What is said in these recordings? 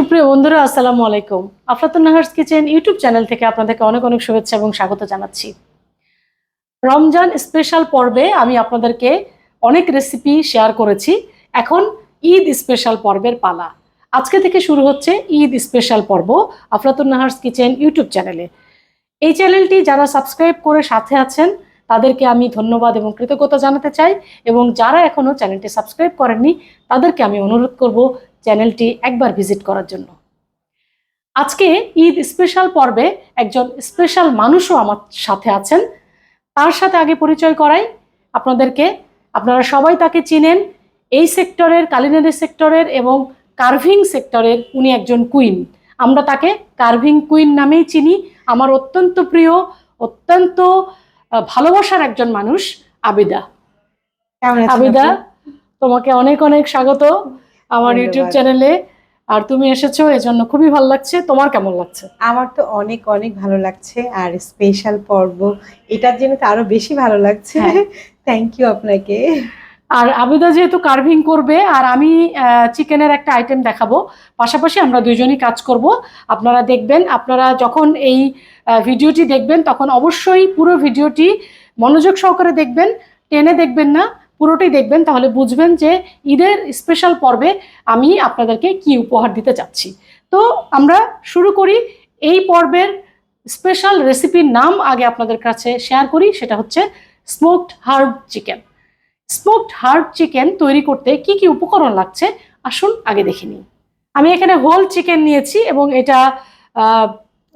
সুপ্রিয় বন্ধুরা, আসসালামু আলাইকুম। আফলাতুন নাহারস কিচেন ইউটিউব চ্যানেল থেকে আপনাদেরকে অনেক অনেক শুভেচ্ছা এবং স্বাগত জানাচ্ছি। রমজান স্পেশাল পর্বে আমি আপনাদেরকে অনেক রেসিপি শেয়ার করেছি। এখন ঈদ স্পেশাল পর্বের পালা। আজকে থেকে শুরু হচ্ছে ঈদ স্পেশাল পর্ব আফলাতুন নাহারস কিচেন ইউটিউব চ্যানেলে। এই চ্যানেলটি যারা সাবস্ক্রাইব করে সাথে আছেন তাদেরকে আমি ধন্যবাদ এবং কৃতজ্ঞতা জানাতে চাই, এবং যারা এখনো চ্যানেলটি সাবস্ক্রাইব করেননি তাদেরকে আমি অনুরোধ করব চ্যানেলটি একবার ভিজিট করার জন্য। আজকে ঈদ স্পেশাল পর্বে একজন স্পেশাল মানুষও আমার সাথে আছেন। তার সাথে আগে পরিচয় করাই আপনাদেরকে। আপনারা সবাই তাকে চিনেন। এই সেক্টরের, কালিনারি সেক্টরের এবং কার্ভিং সেক্টরের উনি একজন কুইন। আমরা তাকে কার্ভিং কুইন নামেই চিনি। আমার অত্যন্ত প্রিয়, অত্যন্ত ভালোবাসার একজন মানুষ আবিদা। আবিদা, তোমাকে অনেক অনেক স্বাগত আমার ইউটিউব চ্যানেলে। আর তুমি এসেছো, এজন্য খুবই ভালো লাগছে। তোমার কেমন লাগছে? আমার তো অনেক অনেক ভালো লাগছে, আর স্পেশাল পর্ব এটার জন্য তো আরো বেশি ভালো লাগছে। থ্যাংক ইউ আপনাকে। আর আবিদা যেহেতু কার্ভিং করবে আর আমি চিকেনের একটা আইটেম দেখাবো, পাশাপাশি আমরা দুইজনই কাজ করব। আপনারা দেখবেন, আপনারা যখন এই ভিডিওটি দেখবেন তখন অবশ্যই পুরো ভিডিওটি মনোযোগ সহকারে দেখবেন, টেনে দেখবেন না, পুরোটাই দেখবেন। তাহলে বুঝবেন যে ঈদের স্পেশাল পর্বে আমি আপনাদেরকে কি উপহার দিতে চাচ্ছি। তো আমরা শুরু করি। এই পর্বের স্পেশাল রেসিপির নাম আগে আপনাদের কাছে শেয়ার করি, সেটা হচ্ছে smoked herb chicken. Smoked herb chicken তৈরি করতে কি কি উপকরণ লাগছে আসুন আগে দেখে নিই। আমি এখানে হোল চিকেন নিয়েছি এবং এটা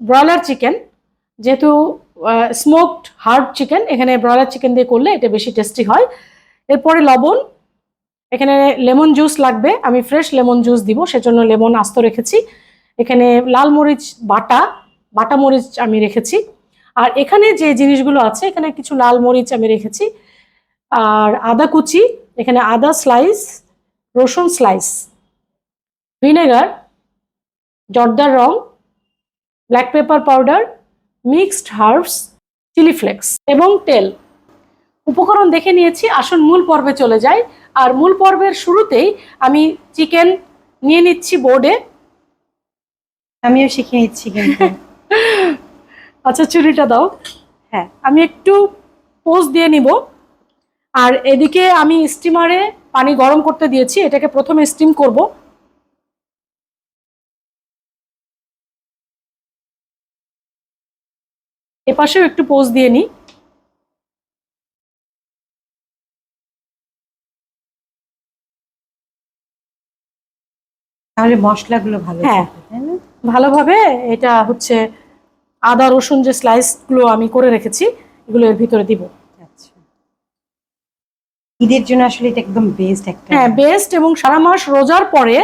ব্রয়লার চিকেন। যেহেতু স্মোকড হার্ব চিকেন, এখানে ব্রয়লার চিকেন দিয়ে করলে এটা বেশি টেস্টি হয়। এরপরে লবণ, এখানে লেমন জুস লাগবে। আমি ফ্রেশ লেমন জুস দিব, সেজন্য লেমন আস্ত রেখেছি। এখানে লাল মরিচ বাটা মরিচ আমি রেখেছি। আর এখানে যে জিনিসগুলো আছে, এখানে কিছু লাল মরিচ আমি রেখেছি, আর আদা কুচি, এখানে আদা স্লাইস, রসুন স্লাইস, ভিনেগার, জর্দার রং, black pepper powder, mixed herbs, chilli flakes এবং তেল। উপকরণ দেখে নিয়েছি, আসুন মূল পর্বে চলে যাই। আর মূল পর্বের শুরুতেই আমি চিকেন নিয়ে নিচ্ছি বোর্ডে। আমিও শিখে নিচ্ছি কিন্তু। আচ্ছা, চুরিটা দাও। হ্যাঁ, আমি একটু পোজ দিয়ে নিব। আর এদিকে আমি স্টিমারে পানি গরম করতে দিয়েছি, এটাকে প্রথমে স্টিম করব। এপাশেও একটু পোজ দিয়ে নিই। তাহলে মশলাগুলো ভালো, হ্যাঁ, ভালোভাবে এটা হচ্ছে আদা রসুন যে স্লাইসগুলো আমি করে রেখেছি এগুলো এর ভিতরে দিব। আচ্ছা, ঈদের জন্য আসলে এটা একদম বেস্ট একটা। হ্যাঁ, বেস্ট। এবং সারা মাস রোজার পরে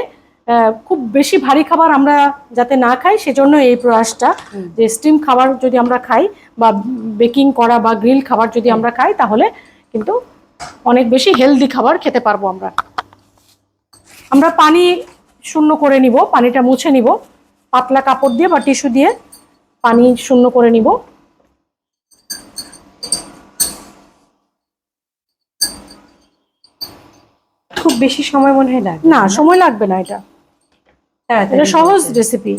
খুব বেশি ভারী খাবার আমরা যাতে না খাই, সেজন্য এই প্রয়াসটা যে স্টিম খাবার যদি আমরা খাই বা বেকিং করা বা গ্রিল খাবার যদি আমরা খাই, তাহলে কিন্তু অনেক বেশি হেলদি খাবার খেতে পারবো আমরা। আমরা পানি শূন্য করে নিব, পানিটা মুছে নিব পাতলা কাপড় দিয়ে বা টিস্যু দিয়ে পানি শূন্য করে নিব। খুব বেশি সময় মনে হয় লাগবে না, সময় লাগবে না, এটা সহজ রেসিপি।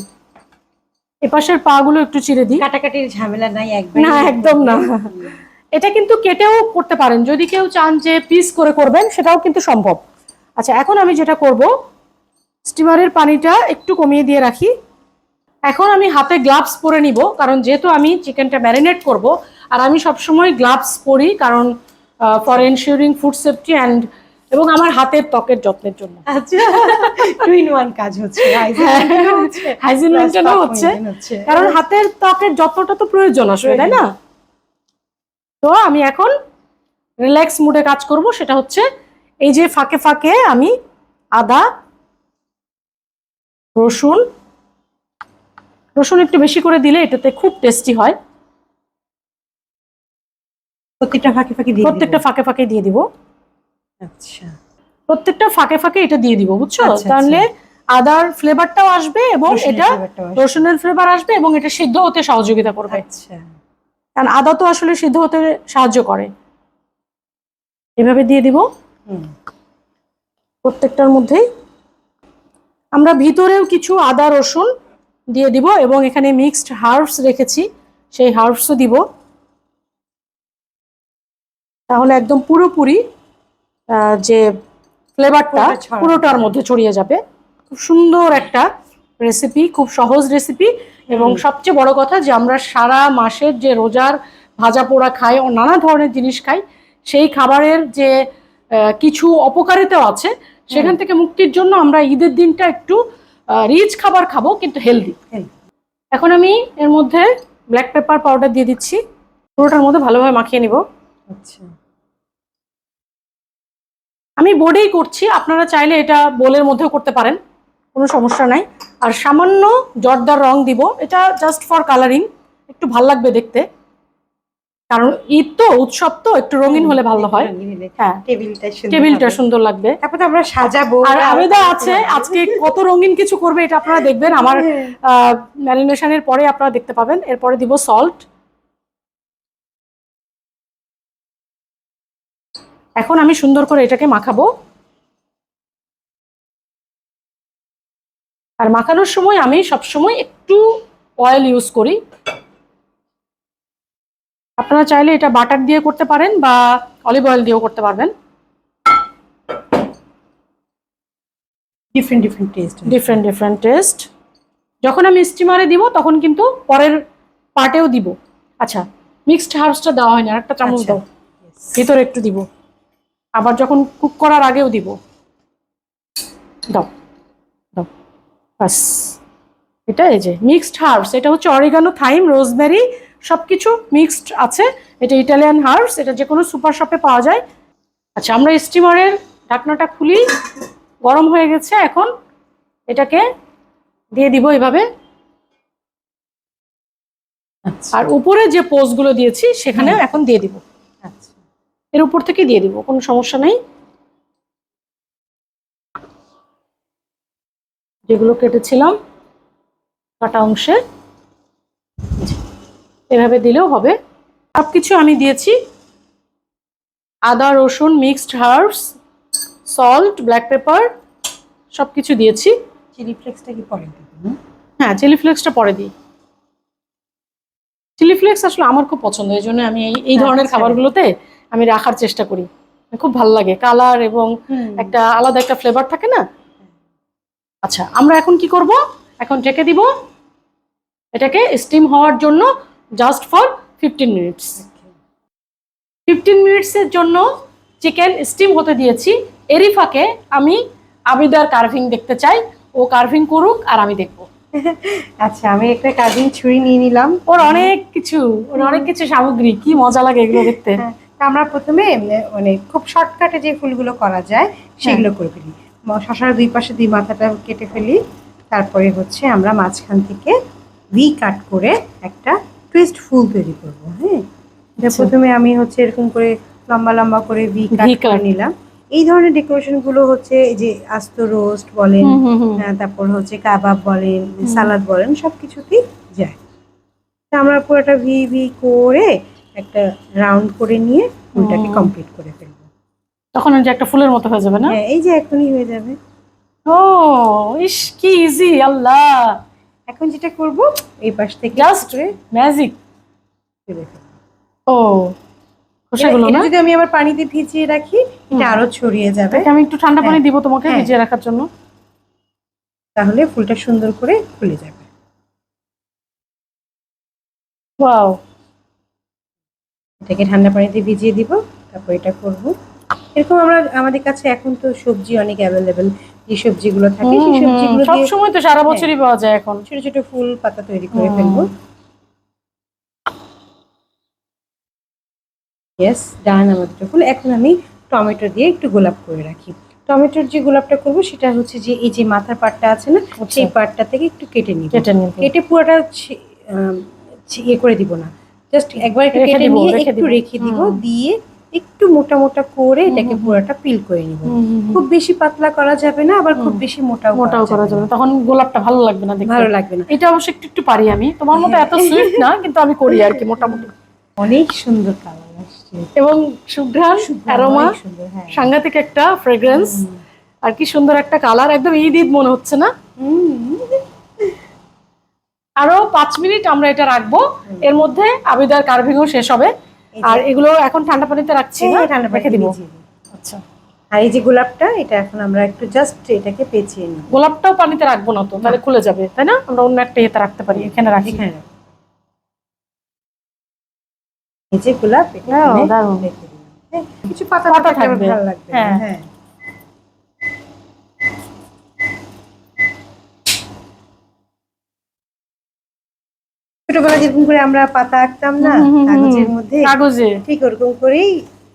এপাশের পা গুলো একটু চিড়ে দিই। কাটাকাটির ঝামেলা নাই একবার। না, একদম না। এটা কিন্তু কেটেও করতে পারেন, যদি কেউ চান যে পিস করে করবেন সেটাও কিন্তু সম্ভব। আচ্ছা, এখন আমি যেটা করব, স্টিমারের পানিটা একটু কমিয়ে দিয়ে রাখি। এখন আমি হাতে গ্লাভস পরে নিব, কারণ যেহেতু আমি চিকেনটা ম্যারিনেট করব। আর আমি সবসময় গ্লাভস পরি, কারণ for ensuring food safety and এবং আমার হাতের ত্বকের যত্নের জন্য। আচ্ছা, টু ইন ওয়ান কাজ হচ্ছে, হাইজিন মেইনটেনও হচ্ছে, কারণ হাতের ত্বকের যত্নটা তো প্রয়োজন আসলে, তাই না? তো আমি এখন রিল্যাক্স মুডে কাজ করব। সেটা হচ্ছে এই যে ফাঁকে ফাঁকে আমি আদা রসুন একটু বেশি করে দিলে এটাতে খুব টেস্টি হয়। প্রত্যেকটা ফাঁকে ফাঁকে দিয়ে দিব। আচ্ছা, প্রত্যেকটা ফাঁকে ফাঁকে এটা দিয়ে দিব, বুঝছো? তাহলে আদার ফ্লেভারটাও আসবে এবং এটা রসুনের ফ্লেভার আসবে এবং এটা সিদ্ধ হতে সহযোগিতা করবে। আচ্ছা, কারণ আদা তো আসলে সিদ্ধ হতে সাহায্য করে। এভাবে দিয়ে দিব প্রত্যেকটার মধ্যেই। আমরা ভিতরেও কিছু আদা রসুন দিয়ে দিব এবং এখানে মিক্সড হার্বস রেখেছি, সেই হার্বসও দিব। তাহলে একদম পুরোপুরি যে ফ্লেভারটা পুরোটার মধ্যে ছড়িয়ে যাবে। খুব সুন্দর একটা রেসিপি, খুব সহজ রেসিপি, এবং সবচেয়ে বড় কথা যে আমরা সারা মাসের যে রোজার ভাজা পোড়া খাই ও নানা ধরনের জিনিস খাই, সেই খাবারের যে কিছু অপকারিতাও আছে, সেখান থেকে মুক্তির জন্য আমরা ঈদের দিনটা একটু রিচ খাবার খাবো, কিন্তু হেলদি। এখন আমি এর মধ্যে ব্ল্যাক পেপার পাউডার দিয়ে দিচ্ছি, পুরোটার মধ্যে ভালোভাবে মাখিয়ে নিব। আচ্ছা, আমি বোর্ডেই করছি, আপনারা চাইলে এটা বোলের মধ্যেও করতে পারেন, কোনো সমস্যা নাই। আর সামান্য জর্দার রং দিব, এটা জাস্ট ফর কালারিং, একটু ভাল লাগবে দেখতে, কারণ ঈদ তো, উৎসব তো, একটু রঙিন হলে ভালো হয়। হ্যাঁ, টেবিলটা সুন্দর লাগবে। তারপর আমরা সাজাবো। আর আবেদা আছে আজকে কত রঙিন কিছু করবে, এটা আপনারা দেখবেন আমার ম্যারিনেশনের পরে আপনারা দেখতে পাবেন। এরপরে দিব সল্ট। এখন আমি সুন্দর করে এটাকে মাখাবো। আর মাখানোর সময় আমি সবসময় একটু অয়েল ইউজ করি। আপনারা চাইলে এটা বাটার দিয়ে করতে পারেন বা অলিভ অয়েল দিয়েও করতে পারবেন। Different taste. যখন আমি স্টিমারে দিব তখন কিন্তু পরের পার্টেও দিব। আচ্ছা, মিক্সড হার্বসটা দেওয়া হয়নি, আরেকটা চামচ দাও, ভিতরে একটু দিব, আবার যখন কুক করার আগেও দিব। দাও দাও, বাস। এটা এই যে মিক্সড হার্বস, এটা হচ্ছে অরিগানো, থাইম, রোজমেরি, সবকিছু মিক্সড আছে। এটা ইটালিয়ান হার্বস, এটা যে কোনো সুপার শপে পাওয়া যায়। আচ্ছা, আমরা স্টিমারের ঢাকনাটা খুলি, গরম হয়ে গেছে। এখন এটাকে দিয়ে দিব এভাবে, আর উপরে যে পোস্টগুলো দিয়েছি সেখানে এখন দিয়ে দিব। আচ্ছা, এর উপর থেকে দিয়ে দিব, কোনো সমস্যা নেই। যেগুলো কেটেছিলাম কাটা অংশে এভাবে দিলেও হবে। সবকিছু আমি দিয়েছি, আদা রসুন, mixed herbs, salt, black pepper, সবকিছু দিয়েছি। চিলি ফ্লেক্সটা কি পরে দেবো? হ্যাঁ, চিলি ফ্লেক্সটা পরে দিই। চিলি ফ্লেক্স আসলে আমার খুব পছন্দ, এই জন্য আমি এই ধরনের খাবারগুলোতে আমি রাখার চেষ্টা করি, খুব ভালো লাগে, কালার এবং একটা আলাদা একটা ফ্লেভার থাকে না। আচ্ছা, আমরা এখন কি করব, এখন ঢেকে দিব এটাকে স্টিম হওয়ার জন্য, জাস্ট ফর 15 মিনিটস। 15 মিনিটসের জন্য চিকেন স্টিম হতে দিয়েছি। এরই ফাঁকে আমি আবিদার কার্ভিং দেখতে চাই, ও কার্ভিং করুক আর আমি দেখবো। আচ্ছা, আমি একটা কার্ভিং ছুরি নিয়ে নিলাম। ওর অনেক কিছু সামগ্রী, কি মজা লাগে এগুলো দেখতে। আমরা প্রথমে মানে খুব শর্টকাটে যে ফুলগুলো করা যায় সেগুলো করে ফেলি। শশার দুই পাশে দুই মাথাটা কেটে ফেলি, তারপরে হচ্ছে আমরা মাঝখান থেকে ভি কাট করে একটা টুইস্ট ফুল তৈরি করবো। হ্যাঁ, প্রথমে আমি হচ্ছে এরকম করে লম্বা লম্বা করে ভি কাট করে নিলাম। এই ধরনের ডেকোরেশন গুলো হচ্ছে এই যে আস্ত রোস্ট বলেন, তারপর হচ্ছে কাবাব বলেন, সালাদ বলেন, সবকিছুতেই যায়। আমরা পুরোটা ভি ভি করে একটা রাউন্ড করে নিয়ে ফুলটাকে কমপ্লিট করে ফেলবো। তখন যে একটা ফুলের মতো হয়ে যাবে না? হ্যাঁ, এই যে এখনই হয়ে যাবে। ও ইস, কি ইজি! আল্লাহ, এখন যেটা করব, এই পাশ থেকে জাস্ট ম্যাজিক। ও, খোসাগুলো না, যদি আমি আবার পানিতে ভিজিয়ে রাখি এটা আরো ছড়িয়ে যাবে। আমি একটু ঠান্ডা পানি দিব তোমাকে ভিজিয়ে রাখার জন্য, তাহলে ফুলটা সুন্দর করে ফুলে যাবে। ওয়াও, এটাকে ঠান্ডা পানিতে ভিজিয়ে দিব, তারপর এটা করব। এরকম আমাদের কাছে এখন তো সবজি অনেক অ্যাভেলেবেল, যে সবজিগুলো থাকে সেই সবজিগুলো সব সময় তো সারা বছরই পাওয়া যায়। এখন ছোট ছোট ফুল পাতা তৈরি করে ফেলবো। ইয়েস, ডান আমাদের ফুল। এখন আমি টমেটো দিয়ে একটু গোলাপ করে রাখি। টমেটোর যে গোলাপটা করবো সেটা হচ্ছে যে এই যে মাথার পাটটা আছে না, সেই পাটটা থেকে একটু কেটে নিব। কেটে পুরোটা ইয়ে করে দিব না, জাস্ট একবার একটু কেটে নিয়ে একটু রেখে দিব, দিয়ে একটু মোটা মোটা করে এটাকে পুরোটা পিল করে নিব। খুব বেশি পাতলা করা যাবে না, আবার খুব বেশি মোটাও করা যাবে না, তখন গোলাপটা ভালো লাগবে না, ভালো লাগবে না। এটা অবশ্য একটু একটু পারি আমি, তোমার মতো এত সুইট না, কিন্তু আমি করি আর কি মোটামুটি। অনেক সুন্দর কালার আসছে এবং সুঘ্রাণ, অ্যারোমা, সাংঘাতিক একটা ফ্রেগ্রেন্স। আর কি সুন্দর একটা কালার, একদম ঈদ ঈদ মনে হচ্ছে না? আরো 5 মিনিট আমরা এটা রাখবো। এর মধ্যে আবিদার কার্ভিংও শেষ হবে। আর এগুলো এখন ঠান্ডা পানিতে রাখছি না, ঠান্ডা রেখে দিব। আচ্ছা, আর এই যে গোলাপটা, এটা এখন আমরা একটু জাস্ট এটাকে পেঁচিয়ে নিই। গোলাপটাও পানিতে রাখবো না তো, তাহলে খুলে যাবে, তাই না? আমরা অন্য একটা ইয়েতে রাখতে পারি, এখানে রাখি। এই যে গোলাপ, এটা দারুণ। রেখে দিলাম। কিছু পাতা পাতা থাকলে থাকবে, ভালো লাগবে। হ্যাঁ। হ্যাঁ, ছোটবেলায় যেরকম করে আমরা পাতা আঁকতাম না কাগজের মধ্যে, কাগজে, ঠিক ওরকম করেই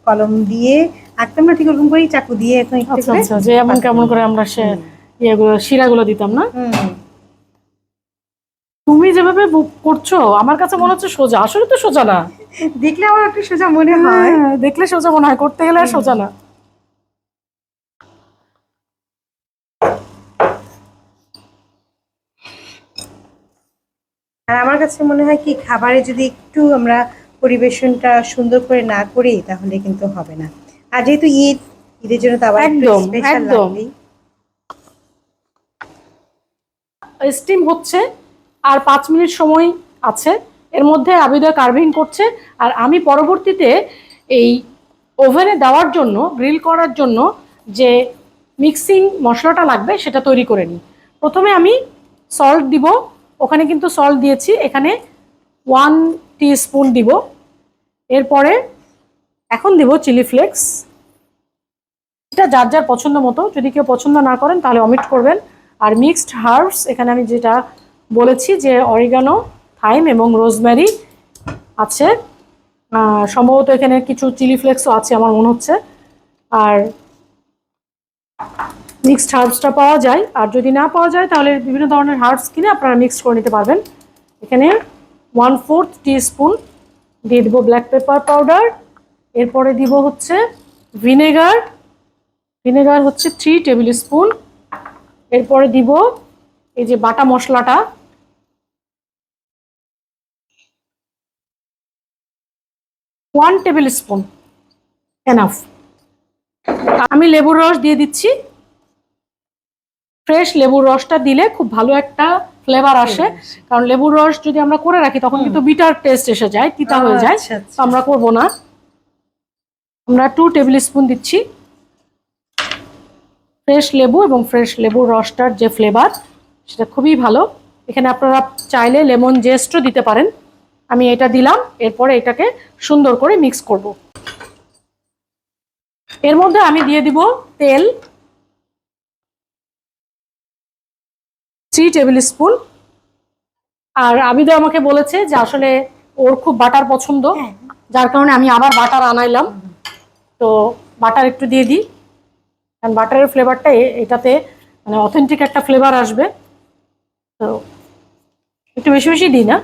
কলম দিয়ে আঁকতাম না, ঠিক ওরকম করেই চাকু দিয়ে এখন একটু আচ্ছা করে আচ্ছা, যে এমন কেমন করে আমরা ইয়েগুলো শিরাগুলো দিতাম না। তুমি যেভাবে করছো আমার কাছে মনে হচ্ছে সোজা, আসলে তো সোজা না। দেখলে আমার একটু সোজা মনে হয়। দেখলে সোজা মনে হয়, করতে গেলে আর সোজা না। আর আমার কাছে মনে হয় কি, খাবারে যদি একটু আমরা পরিবেশনটা সুন্দর করে না করি তাহলে কিন্তু হবে না। আর যেহেতু ঈদ, ঈদের জন্য তো আবার একটু একদম স্পেশাল একদম। লাগবেই। স্টিম হচ্ছে আর 5 মিনিট সময় আছে। এর মধ্যে আবিদা কার্ভিং করছে আর আমি পরবর্তীতে এই ওভেনে দেওয়ার জন্য, গ্রিল করার জন্য যে মিক্সিং মশলাটা লাগবে সেটা তৈরি করে নিই। প্রথমে আমি সল্ট দিব, ওখানে কিন্তু সল্ট দিয়েছি, এখানে 1 টিস্পুন দিব। এরপরে এখন দিব চিলি ফ্লেক্স, এটা যার যার পছন্দ মতো, যদি কেউ পছন্দ না করেন তাহলে অমিট করবেন। আর মিক্সড হার্বস, এখানে আমি যেটা বলেছি যে অরিগানো, থাইম এবং রোজমেরি আছে, সম্ভবত এখানে কিছু চিলি ফ্লেক্সও আছে আমার মনে হচ্ছে। আর মিক্সড হার্বসটা পাওয়া যায়, আর যদি না পাওয়া যায় তাহলে বিভিন্ন ধরনের হার্বস কিনে আপনারা মিক্সড করে নিতে পারবেন। এখানে 1/4 টিস্পুন দিয়ে দিব ব্ল্যাক পেপার পাউডার। এরপরে দিব হচ্ছে ভিনেগার, ভিনেগার হচ্ছে 3 টেবিল স্পুন। এরপরে দিব এই যে বাটা মশলাটা, 1 টেবিল স্পুন এনাফ। আমি লেবুর রস দিয়ে দিচ্ছি। ফ্রেশ লেবুর রসটা দিলে খুব ভালো একটা ফ্লেভার আসে, কারণ লেবুর রস যদি আমরা করে রাখি তখন কিন্তু বিটার টেস্ট এসে যায়, তিতা হয়ে যায়, তো আমরা করবো না। আমরা 2 টেবিল স্পুন দিচ্ছি ফ্রেশ লেবু, এবং ফ্রেশ লেবুর রসটার যে ফ্লেভার সেটা খুবই ভালো। এখানে আপনারা চাইলে লেমন জেস্টও দিতে পারেন, আমি এটা দিলাম। এরপরে এটাকে সুন্দর করে মিক্স করব। এর মধ্যে আমি দিয়ে দিব তেল 3 টেবিল স্পুন। আর আবিদা আমাকে বলেছে যে আসলে ওর খুব বাটার পছন্দ, যার কারণে আমি আবার বাটার আনাইলাম। তো বাটার একটু দিয়ে দিই, কারণ বাটারের ফ্লেভারটা এটাতে মানে অথেন্টিক একটা ফ্লেভার আসবে। তো একটু বেশি বেশি দিই না।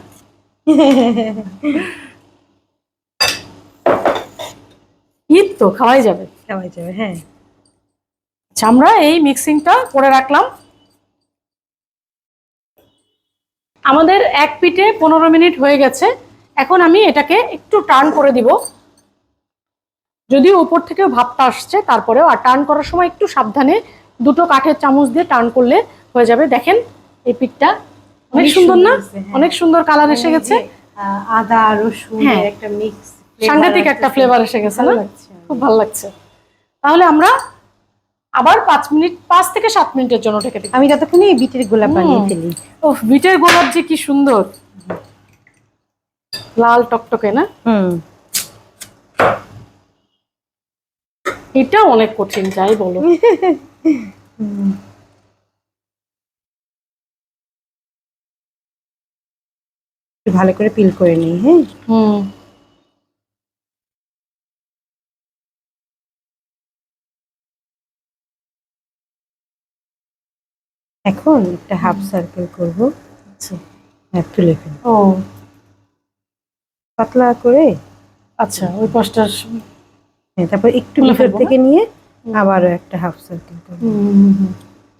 ঈদ তো খাওয়াই যাবে, খাওয়া যাবে। হ্যাঁ, আচ্ছা, আমরা এই মিক্সিংটা করে রাখলাম। আমাদের এক পিঠে 15 মিনিট হয়ে গেছে। এখন আমি এটাকে একটু টার্ন করে দিব, যদিও উপর থেকেও ভাপটা আসছে তারপরেও। আর টার্ন করার সময় একটু সাবধানে দুটো কাঠের চামচ দিয়ে টার্ন করলে হয়ে যাবে। দেখেন এই পিঠটা অনেক সুন্দর না? অনেক সুন্দর কালার এসে গেছে। আদা রসুনের একটা মিক্স, সাংঘাতিক একটা ফ্লেভার এসে গেছে না? খুব ভালো লাগছে। তাহলে আমরা আবার 5 থেকে 7 মিনিটের জন্য ঢেকে দিই। আমি যতক্ষণে এই বিটের গোলাপ বানিয়ে ফেলি। ও, বিটের গোলাপ যে কি সুন্দর, লাল টকটকে না? এটা অনেক কঠিন, যাই বলো। ভালো করে পিল করে নিই। হ্যাঁ, এখন একটা হাফ সার্কেল করবো। আচ্ছা, তুলে ফেলবো। ও পাতলা করে। আচ্ছা, ওই পাশটা। হ্যাঁ, তারপর একটু ভিতর থেকে নিয়ে আবারও একটা হাফ সার্কেল করবো।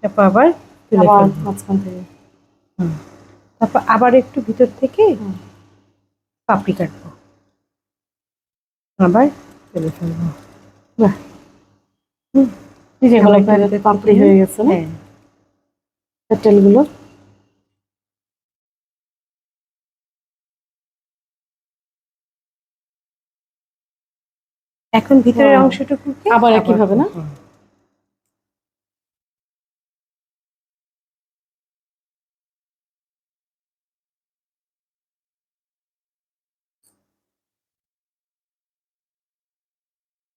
তারপর আবার তুলে ফেলবো মাঝখান থেকে। তারপর আবার একটু ভিতর থেকে পাপড়ি কাটবো, আবার তুলে ফেলবো। যেগুলো আমরা একটু পাপড়ি হয়ে গেছে না, হ্যাঁ পেটেলগুলো। এখন ভিতরের অংশটুকুকে আবার একইভাবে না?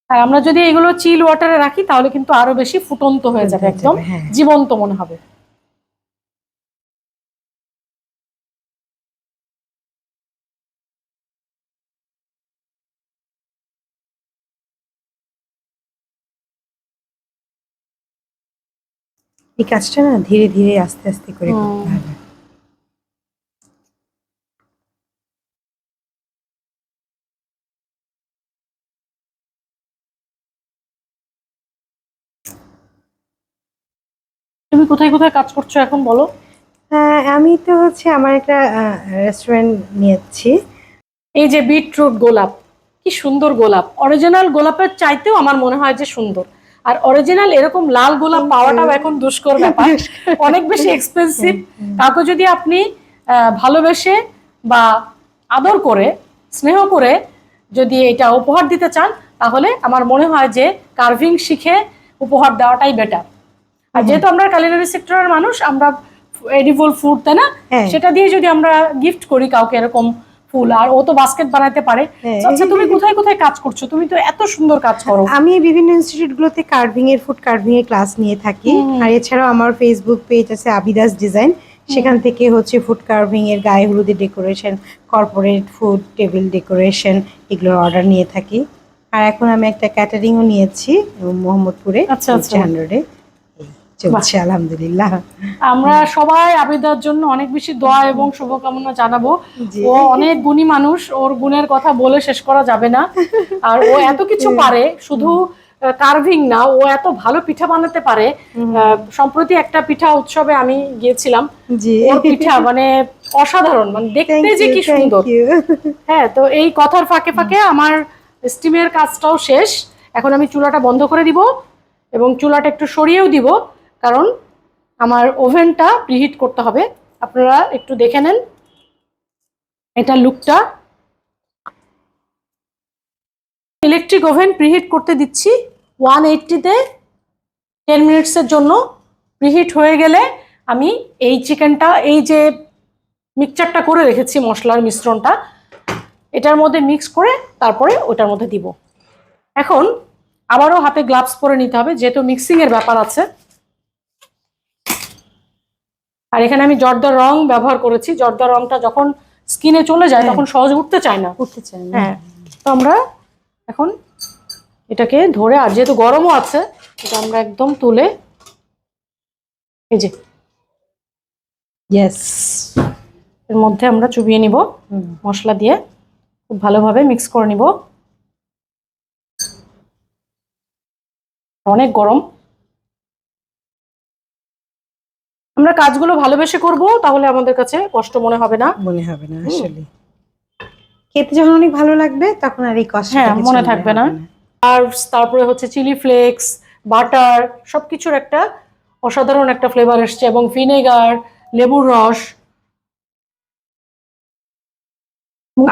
আর আমরা যদি এগুলো চিল ওয়াটারে রাখি তাহলে কিন্তু আরো বেশি ফুটন্ত হয়ে যাবে, একদম হ্যাঁ। জীবন্ত মনে হবে। এই কাজটা না ধীরে ধীরে আস্তে আস্তে করে করতে হবে। তুমি কোথায় কোথায় কাজ করছো এখন বলো? আমি তো হচ্ছে আমার একটা রেস্টুরেন্ট নিয়েছি। এই যে বিটরুট গোলাপ, কি সুন্দর গোলাপ! অরিজিনাল গোলাপের চাইতেও আমার মনে হয় যে সুন্দর। আর অরিজিনাল এরকম লাল গোলাপ পাওয়াটাও এখন দুষ্কর ব্যাপার, অনেক বেশি এক্সপেন্সিভ। কাউকে যদি আপনি ভালোবেসে বা আদর করে স্নেহ করে যদি এটা উপহার দিতে চান, তাহলে আমার মনে হয় যে কার্ভিং শিখে উপহার দেওয়াটাই বেটার। আর যেহেতু আমরা কালিনারি সেক্টরের মানুষ, আমরা এডিবল ফুড, তাই না, সেটা দিয়ে যদি আমরা গিফট করি কাউকে এরকম ফুল, আর ও তো বাস্কেট বানাতে পারে। আচ্ছা, তুমি কোথায় কোথায় কাজ করছো? তুমি তো এত সুন্দর কাজ করো। আমি বিভিন্ন ইনস্টিটিউটগুলোতে কার্ভিং এর ফুড কার্ভিং এর ক্লাস নিয়ে থাকি। আর এছাড়াও আমার ফেসবুক পেজ আছে আবিদাস ডিজাইন, সেখান থেকে হচ্ছে ফুড কার্ভিং এর গায়ে হলুদের decoration, corporate food table decoration, এগুলোর অর্ডার নিয়ে থাকি। আর এখন আমি একটা ক্যাটারিংও নিয়েছি মোহাম্মদপুরে 100-এ, চলছে আলহামদুলিল্লাহ। আমরা সবাই আবিদার জন্য অনেক বেশি দোয়া এবং শুভকামনা জানাবো। ও অনেক গুণী মানুষ, ওর গুণের কথা বলে শেষ করা যাবে না। আর ও এত কিছু পারে, শুধু কার্ভিং না, ও এত ভালো পিঠা বানাতে পারে। সম্প্রতি একটা পিঠা উৎসবে আমি গিয়েছিলাম, ওর পিঠা মানে অসাধারণ, মানে দেখতে যে কি সুন্দর। হ্যাঁ, তো এই কথার ফাঁকে ফাঁকে আমার স্টিমের কাজটাও শেষ। এখন আমি চুলাটা বন্ধ করে দিব এবং চুলাটা একটু সরিয়েও দিব, কারণ আমার ওভেনটা প্রিহিট করতে হবে। আপনারা একটু দেখে নেন এটা লুকটা। ইলেকট্রিক ওভেন প্রিহিট করতে দিচ্ছি 180-তে 10 মিনিটসের জন্য। প্রিহিট হয়ে গেলে আমি এই চিকেনটা, এই যে মিক্সচারটা করে রেখেছি, মশলার মিশ্রণটা, এটার মধ্যে মিক্স করে তারপরে ওটার মধ্যে দিব। এখন আবারও হাতে গ্লাভস পরে নিতে হবে, যেহেতু মিক্সিং এর ব্যাপার আছে। আর এখানে আমি জর্দার রং ব্যবহার করেছি। জর্দার রংটা যখন স্কিনে চলে যায় তখন সহজে উঠতে চায় না। হ্যাঁ, তো আমরা এখন এটাকে ধরে, আর যেহেতু গরমও আছে, এটা আমরা একদম তুলে এই যে এর মধ্যে আমরা চুবিয়ে নিব মশলা দিয়ে, খুব ভালোভাবে মিক্স করে নিব। অনেক গরম। আমরা কাজগুলো ভালোবেসে করব, তাহলে আমাদের কাছে কষ্ট মনে হবে না। আসলে খেতে যখন অনেক ভালো লাগবে তখন আর এই কষ্ট মনে থাকবে না। আর তারপরে হচ্ছে চিলি ফ্লেক্স, বাটার, সবকিছুর একটা অসাধারণ একটা ফ্লেভার এসছে, এবং ভিনেগার, লেবুর রস।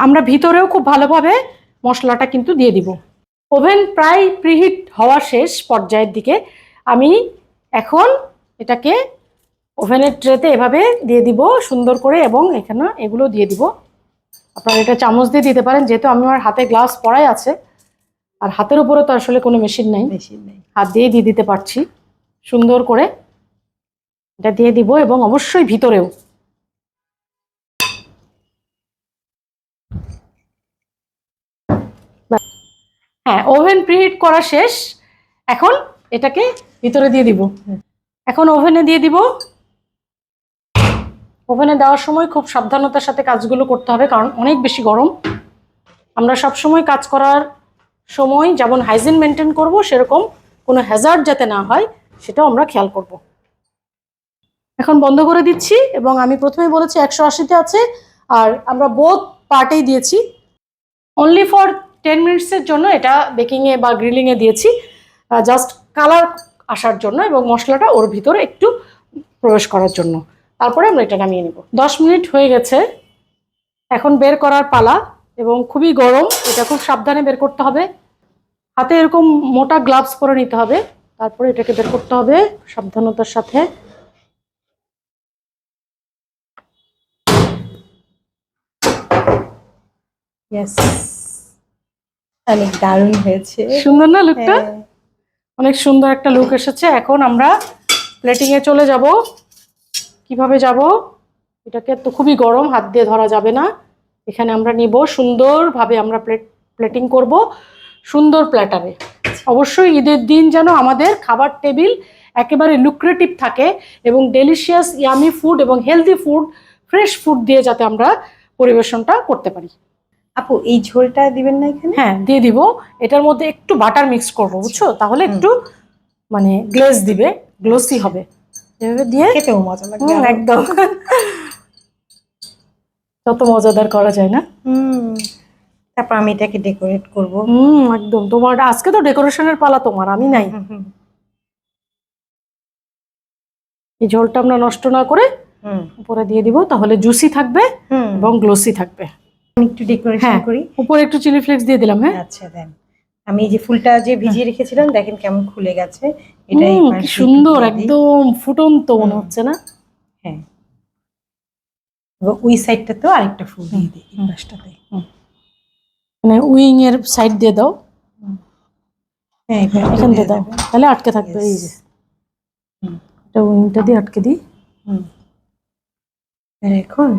আমরা ভিতরেও খুব ভালোভাবে মশলাটা কিন্তু দিয়ে দিব। ওভেন প্রায় প্রিহিট হওয়া শেষ পর্যায়ের দিকে। আমি এখন এটাকে ওভেনের ট্রেতে এভাবে দিয়ে দিব সুন্দর করে, এবং এখানে এগুলো দিয়ে দিব। আপনারা এটা চামচ দিয়ে দিতে পারেন, যেহেতু আমার হাতে গ্লাভস পরাই আছে, আর হাতের উপরে তো আসলে কোনো মেশিন নাই, হাত দিয়ে দিয়ে দিতে পারছি। সুন্দর করে এটা দিয়ে দিব, এবং অবশ্যই ভিতরেও। হ্যাঁ, ওভেন প্রিহিট করা শেষ। এখন এটাকে ভিতরে দিয়ে দিব। এখন ওভেনে দিয়ে দিব। ওভেনে দেওয়ার সময় খুব সাবধানতার সাথে কাজগুলো করতে হবে, কারণ অনেক বেশি গরম। আমরা সব সময় কাজ করার সময় যেমন হাইজিন মেনটেন করব, সেরকম কোনো হ্যাজার্ড যাতে না হয় সেটাও আমরা খেয়াল করব। এখন বন্ধ করে দিচ্ছি, এবং আমি প্রথমে বলেছি 180-তে আছে, আর আমরা বোথ পার্টেই দিয়েছি। অনলি ফর 10 মিনিটসের জন্য এটা বেকিংয়ে বা গ্রিলিংয়ে দিয়েছি, জাস্ট কালার আসার জন্য এবং মশলাটা ওর ভিতরে একটু প্রবেশ করার জন্য। তারপরে আমরা এটা নামিয়ে নেব। 10 মিনিট হয়ে গেছে, এখন বের করার পালা। এবং খুবই গরম, এটা খুব সাবধানে বের করতে হবে। হাতে এরকম মোটা গ্লাভস পরে নিতে হবে, তারপরে এটাকে বের করতে হবে সাবধানতার সাথে। ইয়েস, অনেক দারুণ হয়েছে। সুন্দর না লুকটা? হ্যাঁ। অনেক সুন্দর একটা লুক এসেছে। এখন আমরা প্লেটিং এ চলে যাব। কিভাবে যাব? এটাকে তো খুবই গরম, হাত দিয়ে ধরা যাবে না। এখানে আমরা নিব, সুন্দরভাবে আমরা প্লেটিং করব সুন্দর প্ল্যাটারে। অবশ্যই ঈদের দিন যেন আমাদের খাবার টেবিল একেবারে লুক্রেটিভ থাকে এবং ডেলিশিয়াস ইয়ামি ফুড এবং হেলদি ফুড, ফ্রেশ ফুড দিয়ে যাতে আমরা পরিবেশনটা করতে পারি। আপু এই ঝোলটা দিবেন না এখানে? হ্যাঁ, দিয়ে দিব। এটার মধ্যে একটু বাটার মিক্স করবো, বুঝছো? তাহলে একটু মানে গ্লেজ দিবে, গ্লোসি হবে। এভাবে দিয়ে খেতেও মজা লাগবে। একদম যত মজাদার করা যায় না। তারপর আমি এটাকে ডেকোরেট করব। একদম। তোমার আজকে তো ডেকোরেশনের পালা, তোমার, আমি নাই। এই ঝোলটা আমরা নষ্ট না করে উপরে দিয়ে দিব, তাহলে জুসি থাকবে এবং গ্লোসি থাকবে। আমি একটু ডেকোরেশন করি। উপরে একটু চিলি ফ্লেক্স দিয়ে দিলাম। হ্যাঁ, আচ্ছা দেন। আমি এই যে ফুলটা যে ভিজিয়ে রেখেছিলাম, দেখেন কেমন খুলে গেছে। এটাই কি সুন্দর, একদম ফুটন্ত মনে হচ্ছে না? হ্যাঁ, ওই সাইডটা তো আরেকটা ফুল দিয়ে দিই, এই পাশটাতে। মানে উইং এর সাইড দিয়ে দাও। হ্যাঁ, এখান দিয়ে দাও, তাহলে আটকে থাকবে। এই যে এটা উইংটা দিয়ে আটকে দিই। এখন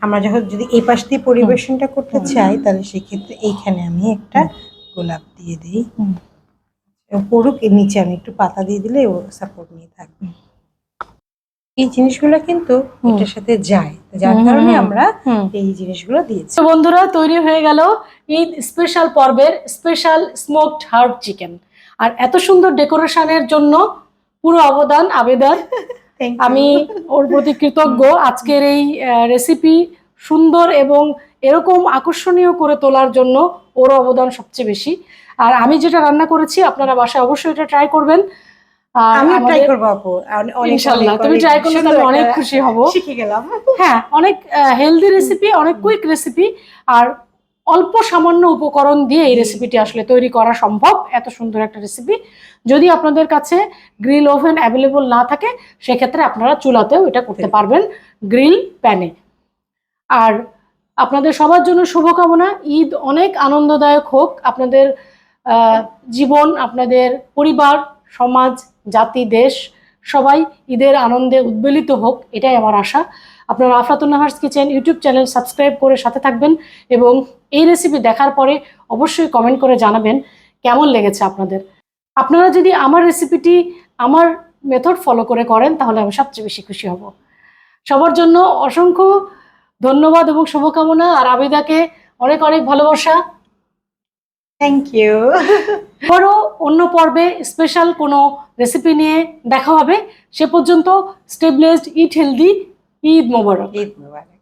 আমরা যখন যদি এই পাশ দিয়ে পরিবেশনটা করতে চাই, তাহলে সেক্ষেত্রে এইখানে আমি একটা গোলাপ দিয়ে দিই। পড়ুক, এর নিচে আমি একটু পাতা দিয়ে দিলে ও সাপোর্ট নিয়ে থাকবে। এই জিনিসগুলো কিন্তু এটার সাথে যায়, যার কারণে আমরা এই জিনিসগুলো দিয়েছি। তো বন্ধুরা, তৈরি হয়ে গেল ঈদ স্পেশাল পর্বের স্পেশাল স্মোকড হার্ড চিকেন। আর এত সুন্দর ডেকোরেশনের জন্য পুরো অবদান আবেদার। আমি ওর প্রতি কৃতজ্ঞ। আজকের এই রেসিপি সুন্দর এবং এরকম আকর্ষণীয় করে তোলার জন্য ওর অবদান সবচেয়ে বেশি। আর আমি যেটা রান্না করেছি, আপনারা বাসায় অবশ্যই এটা ট্রাই করবেন। আমি ট্রাই করব আপু, ইনশাআল্লাহ। তুমি ট্রাই করলে তো আমি অনেক খুশি হব। শিখে গেলাম। হ্যাঁ, অনেক হেলদি রেসিপি, অনেক কুইক রেসিপি, আর অল্প সামান্য উপকরণ দিয়ে এই রেসিপিটি আসলে তৈরি করা সম্ভব। এত সুন্দর একটা রেসিপি। যদি আপনাদের কাছে গ্রিল ওভেন অ্যাভেলেবল না থাকে, সেক্ষেত্রে আপনারা চুলাতেও এটা করতে পারবেন, গ্রিল প্যানে। আর আপনাদের সবার জন্য শুভকামনা। ঈদ অনেক আনন্দদায়ক হোক। আপনাদের জীবন, আপনাদের পরিবার, সমাজ, জাতি, দেশ সবাই ঈদের আনন্দে উদ্বেলিত হোক, এটাই আমার আশা। আপনারা Afratun Nahar's kitchen YouTube channel subscribe করে সাথে থাকবেন এবং এই রেসিপি দেখার পরে অবশ্যই কমেন্ট করে জানাবেন কেমন লেগেছে আপনাদের। আপনারা যদি আমার রেসিপিটি আমার মেথড ফলো করে করেন, তাহলে আমি সবচেয়ে বেশি খুশি হব। সবার জন্য অসংখ্য ধন্যবাদ এবং শুভকামনা। আর আবিদাকে অনেক অনেক ভালোবাসা। Thank you. আবারও অন্য পর্বে স্পেশাল কোনো রেসিপি নিয়ে দেখা হবে। সে পর্যন্ত stay blessed, eat healthy. Eid মোবারক। ঈদ মোবারক।